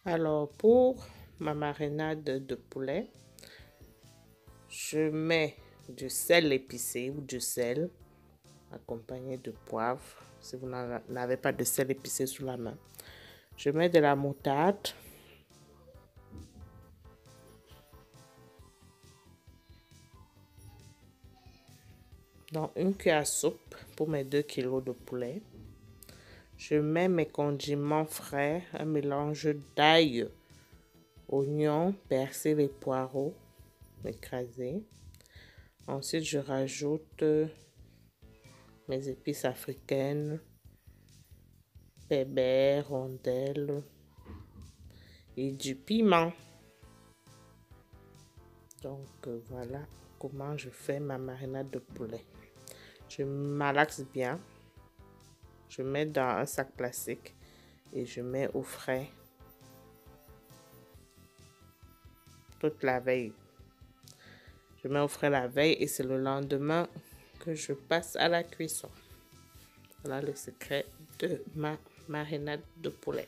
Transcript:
Alors, pour ma marinade de poulet, je mets du sel épicé ou du sel accompagné de poivre. Si vous n'avez pas de sel épicé sous la main. Je mets de la moutarde. Dans une cuillère à soupe pour mes 2 kg de poulet. Je mets mes condiments frais, un mélange d'ail, oignons, persil et poireaux écrasés. Ensuite, je rajoute mes épices africaines, pépers, rondelles et du piment. Donc voilà comment je fais ma marinade de poulet. Je malaxe bien. Je mets dans un sac plastique et je mets au frais toute la veille. Je mets au frais la veille et c'est le lendemain que je passe à la cuisson. Voilà le secret de ma marinade de poulet.